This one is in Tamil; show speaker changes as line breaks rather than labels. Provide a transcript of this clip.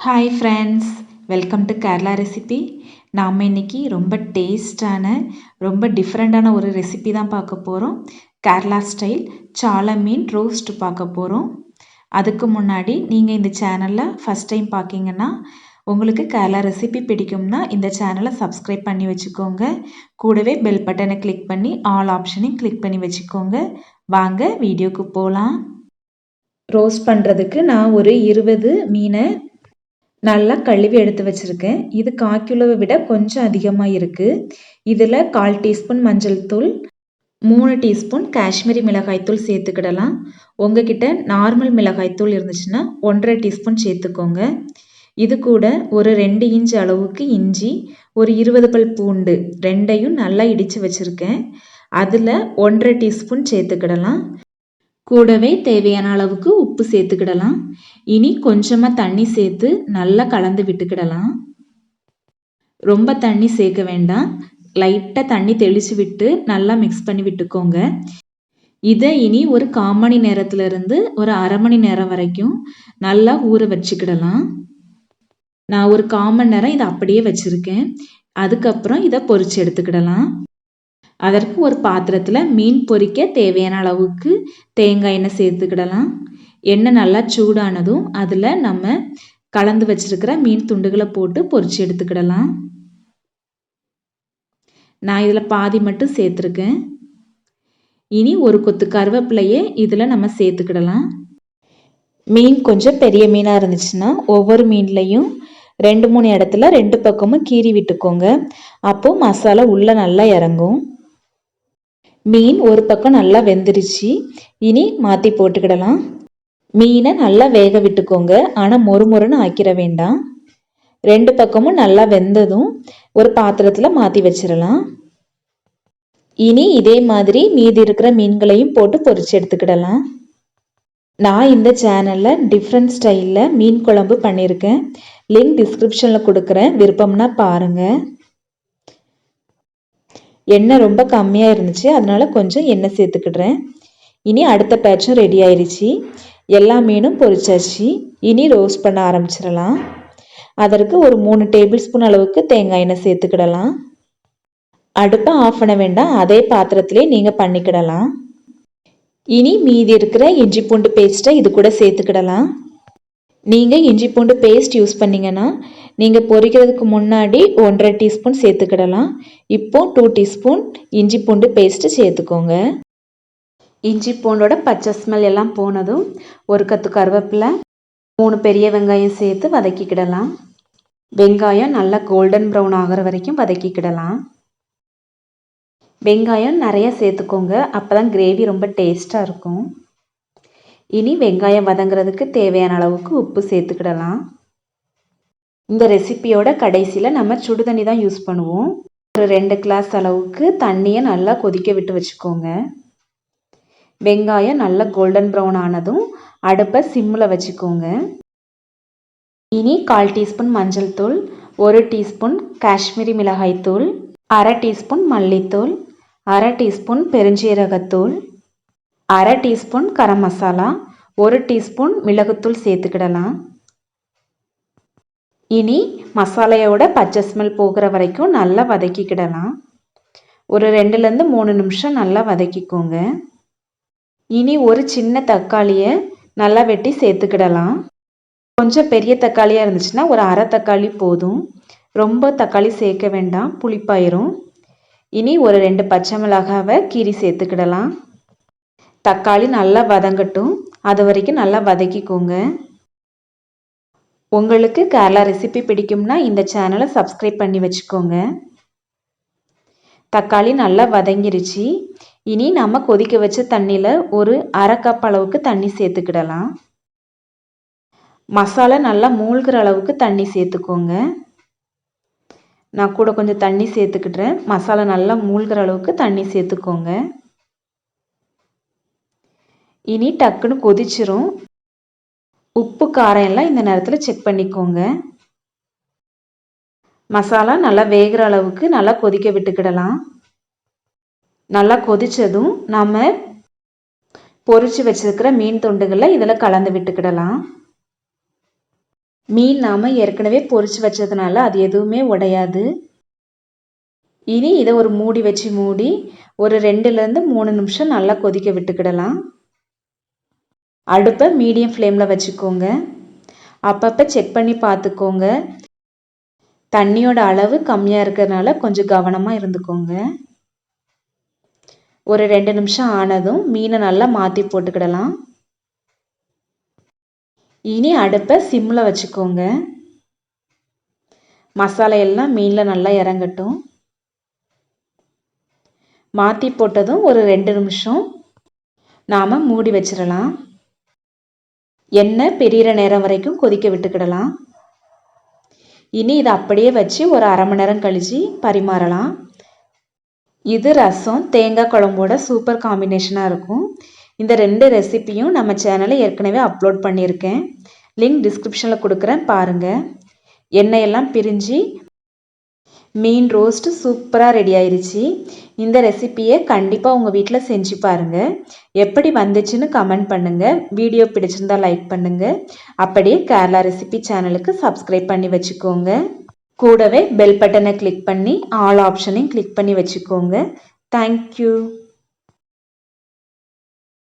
Hi friends, welcome to Kerala recipe. நாம் இன்றைக்கி ரொம்ப டேஸ்டான ரொம்ப டிஃப்ரெண்ட்டான ஒரு ரெசிபி தான் பார்க்க போகிறோம். கேரளா ஸ்டைல் சால மீன் ரோஸ்ட் பார்க்க போகிறோம். அதுக்கு முன்னாடி நீங்கள் இந்த சேனலில் ஃபஸ்ட் டைம் பார்க்கிங்கன்னா உங்களுக்கு கேரளா ரெசிபி பிடிக்கும்னா இந்த சேனலை சப்ஸ்கிரைப் பண்ணி வச்சுக்கோங்க. கூடவே பெல் பட்டனை கிளிக் பண்ணி ஆல் ஆப்ஷனையும் கிளிக் பண்ணி வச்சுக்கோங்க. வாங்க வீடியோக்கு போகலாம். ரோஸ்ட் பண்ணுறதுக்கு நான் ஒரு 20 மீனை நல்லா கழுவி எடுத்து வச்சுருக்கேன். இது 1/4 கிலோவை விட கொஞ்சம் அதிகமாக இருக்குது. இதில் 1/4 டீஸ்பூன் மஞ்சள் தூள், 3 டீஸ்பூன் காஷ்மீரி மிளகாய்த்தூள் சேர்த்துக்கிடலாம். உங்ககிட்ட நார்மல் மிளகாய்த்தூள் இருந்துச்சுன்னா 1.5 டீஸ்பூன் சேர்த்துக்கோங்க. இது கூட ஒரு 2 இன்ச் அளவுக்கு இஞ்சி, ஒரு 20 பல் பூண்டு ரெண்டையும் நல்லா இடித்து வச்சுருக்கேன். அதில் 1.5 டீஸ்பூன் சேர்த்துக்கிடலாம். கூடவே தேவையான அளவுக்கு உப்பு சேர்த்துக்கிடலாம். இனி கொஞ்சமாக தண்ணி சேர்த்து நல்லா கலந்து விட்டுக்கிடலாம். ரொம்ப தண்ணி சேர்க்க வேண்டாம், லைட்டாக தண்ணி தெளித்து விட்டு நல்லா மிக்ஸ் பண்ணி விட்டுக்கோங்க. இதை இனி ஒரு 1/4 மணி நேரத்துலேருந்து ஒரு அரை மணி நேரம் வரைக்கும் நல்லா ஊற வச்சுக்கிடலாம். நான் ஒரு 1/4 மணி நேரம் இதை அப்படியே வச்சுருக்கேன். அதுக்கப்புறம் இதை பொரிச்சு எடுத்துக்கிடலாம். அதற்கு ஒரு பாத்திரத்தில் மீன் பொரிக்க தேவையான அளவுக்கு தேங்காய் எண்ணெய் சேர்த்துக்கிடலாம். எண்ணெய் நல்லா சூடானதும் அதில் நம்ம கலந்து வச்சிருக்கிற மீன் துண்டுகளை போட்டு பொரிச்சு எடுத்துக்கிடலாம். நான் இதில் பாதி மட்டும் சேர்த்துருக்கேன். இனி ஒரு கொத்து கருவேப்பிலையே இதில் நம்ம சேர்த்துக்கிடலாம். மீன் கொஞ்சம் பெரிய மீனாக இருந்துச்சுன்னா ஒவ்வொரு மீன்லையும் 2-3 இடத்துல 2 பக்கமும் கீறி விட்டுக்கோங்க. அப்போது மசாலா உள்ளே நல்லா இறங்கும். மீன் ஒரு பக்கம் நல்லா வெந்துருச்சு. இனி மாற்றி போட்டுக்கிடலாம். மீனை நல்லா வேக விட்டுக்கோங்க, ஆனால் மொறுமொறுன்னு ஆக்கிட வேண்டாம். 2 பக்கமும் நல்லா வெந்ததும் ஒரு பாத்திரத்தில் மாற்றி வச்சிடலாம். இனி இதே மாதிரி மீதி இருக்கிற மீன்களையும் போட்டு பொரிச்சு எடுத்துக்கிடலாம். நான் இந்த சேனலில் டிஃப்ரெண்ட் ஸ்டைலில் மீன் குழம்பு பண்ணியிருக்கேன். லிங்க் டிஸ்கிரிப்ஷனில் கொடுக்குறேன், விருப்பம்னா பாருங்கள். எண்ணெய் ரொம்ப கம்மியாக இருந்துச்சு, அதனால் கொஞ்சம் எண்ணெய் சேர்த்துக்கிடுறேன். இனி அடுத்த பேட்சும் ரெடி ஆயிடுச்சு. எல்லா மீனும் பொரிச்சாச்சு. இனி ரோஸ்ட் பண்ண ஆரம்பிச்சிடலாம். அதற்கு ஒரு 3 டேபிள் ஸ்பூன் அளவுக்கு தேங்காய் எண்ணெய் சேர்த்துக்கிடலாம். அடுப்பை ஆஃப் பண்ண வேண்டாம், அதே பாத்திரத்திலே நீங்கள் பண்ணிக்கிடலாம். இனி மீதி இருக்கிற இஞ்சி பூண்டு பேஸ்ட்டை இது கூட சேர்த்துக்கிடலாம். நீங்கள் இஞ்சி பூண்டு பேஸ்ட் யூஸ் பண்ணிங்கன்னா நீங்கள் பொரிக்கிறதுக்கு முன்னாடி 1.5 டீஸ்பூன் சேர்த்துக்கிடலாம். இப்போது 2 டீஸ்பூன் இஞ்சி பூண்டு பேஸ்ட்டு சேர்த்துக்கோங்க. இஞ்சி பூண்டோட பச்சை ஸ்மெல் எல்லாம் போனதும் ஒரு கத்து கருவேப்பிலை, 3 பெரிய வெங்காயம் சேர்த்து வதக்கிக்கிடலாம். வெங்காயம் நல்லா கோல்டன் ப்ரௌன் ஆகிற வரைக்கும் வதக்கிக்கிடலாம். வெங்காயம் நிறைய சேர்த்துக்கோங்க, அப்போ தான் கிரேவி ரொம்ப டேஸ்ட்டாக இருக்கும். இனி வெங்காயம் வதங்கிறதுக்கு தேவையான அளவுக்கு உப்பு சேர்த்துக்கிடலாம். இந்த ரெசிபியோட கடைசியில் நம்ம சுடு தண்ணி தான் யூஸ் பண்ணுவோம். ஒரு 2 கிளாஸ் அளவுக்கு தண்ணியை நல்லா கொதிக்க விட்டு வச்சுக்கோங்க. வெங்காயம் நல்லா கோல்டன் ப்ரௌன் ஆனதும் அடுப்பை சிம்மில் வச்சுக்கோங்க. இனி 1/4 டீஸ்பூன் மஞ்சள் தூள், 1 டீஸ்பூன் காஷ்மீரி மிளகாய்த்தூள், 1/2 டீஸ்பூன் மல்லித்தூள், 1/2 teaspoon பெருஞ்சீரகத்தூள், 1/2 teaspoon garam masala, 1 teaspoon மிளகுத்தூள் சேர்த்துக்கிடலாம். இனி மசாலையோட பச்சை ஸ்மெல் போகிற வரைக்கும் நல்லா வதக்கிக்கிடலாம். ஒரு 2லேருந்து 3 நிமிஷம் நல்லா வதக்கிக்கோங்க. இனி ஒரு சின்ன தக்காளியை நல்லா வெட்டி சேர்த்துக்கிடலாம். கொஞ்சம் பெரிய தக்காளியாக இருந்துச்சுன்னா ஒரு அரை தக்காளி போதும். ரொம்ப தக்காளி சேர்க்க வேண்டாம், புளிப்பாயிரும். இனி ஒரு 2 பச்சை மிளகாவை கீரி சேர்த்துக்கிடலாம். தக்காளி நல்லா வதங்கட்டும், அது வரைக்கும் நல்லா வதக்கிக்கோங்க. உங்களுக்கு கேரளா ரெசிபி பிடிக்கும்னா இந்த சேனலை சப்ஸ்கிரைப் பண்ணி வச்சுக்கோங்க. தக்காளி நல்லா வதங்கிருச்சு. இனி நம்ம கொதிக்க வச்ச தண்ணியில் ஒரு அரை கப் அளவுக்கு தண்ணி சேர்த்துக்கிடலாம். மசாலா நல்லா மூழ்கிற அளவுக்கு தண்ணி சேர்த்துக்கோங்க. நான் கூட கொஞ்சம் தண்ணி சேர்த்துக்கிடுறேன். மசாலா நல்லா மூழ்கிற அளவுக்கு தண்ணி சேர்த்துக்கோங்க. இனி டக்குன்னு கொதிச்சிரும். உப்பு காரம் எல்லாம் இந்த நேரத்தில் செக் பண்ணிக்கோங்க. மசாலா நல்லா வேகிற அளவுக்கு நல்லா கொதிக்க விட்டுக்கிடலாம். நல்லா கொதித்ததும் நாம் பொரிச்சு வச்சிருக்கிற மீன் துண்டுகளை இதில் கலந்து விட்டுக்கிடலாம். மீன் நாம் ஏற்கனவே பொரிச்சு வச்சதுனால அது எதுவுமே உடையாது. இனி இதை ஒரு மூடி வச்சு மூடி ஒரு 2லேருந்து 3 நிமிஷம் நல்லா கொதிக்க விட்டுக்கிடலாம். அடுப்பை மீடியம் ஃப்ளேமில் வச்சுக்கோங்க. அப்பப்போ செக் பண்ணி பார்த்துக்கோங்க. தண்ணியோட அளவு கம்மியாக இருக்கிறதுனால கொஞ்சம் கவனமாக இருந்துக்கோங்க. ஒரு 2 நிமிஷம் ஆனதும் மீனை நல்லா மாற்றி போட்டுக்கிடலாம். இனி அடுப்பை சிம்மில் வச்சுக்கோங்க. மசாலா எல்லாம் மீனில் நல்லா இறங்கட்டும். மாற்றி போட்டதும் ஒரு 2 நிமிஷம் நாம் மூடி வச்சிடலாம். எண்ணெய் பிரிகிற நேரம் வரைக்கும் கொதிக்க விட்டுக்கிடலாம். இனி இதை அப்படியே வச்சு ஒரு 1/2 மணி நேரம் கழித்து பரிமாறலாம். இது ரசம் தேங்காய் குழம்போட சூப்பர் காம்பினேஷனாக இருக்கும். இந்த 2 ரெசிப்பியும் நம்ம சேனலில் ஏற்கனவே அப்லோட் பண்ணியிருக்கேன். லிங்க் டிஸ்கிரிப்ஷனில் கொடுக்குறேன், பாருங்கள். எண்ணெயெல்லாம் பிரிஞ்சு மீன் ரோஸ்ட்டு சூப்பராக ரெடி ஆயிடுச்சு. இந்த ரெசிப்பியை கண்டிப்பாக உங்கள் வீட்டில் செஞ்சு பாருங்கள். எப்படி வந்துச்சுன்னு கமெண்ட் பண்ணுங்கள். வீடியோ பிடிச்சிருந்தா லைக் பண்ணுங்கள். அப்படியே கேரளா ரெசிபி சேனலுக்கு சப்ஸ்கிரைப் பண்ணி வச்சுக்கோங்க. கூடவே பெல் பட்டனை கிளிக் பண்ணி ஆல் ஆப்ஷனையும் கிளிக் பண்ணி வச்சுக்கோங்க. தேங்க்யூ.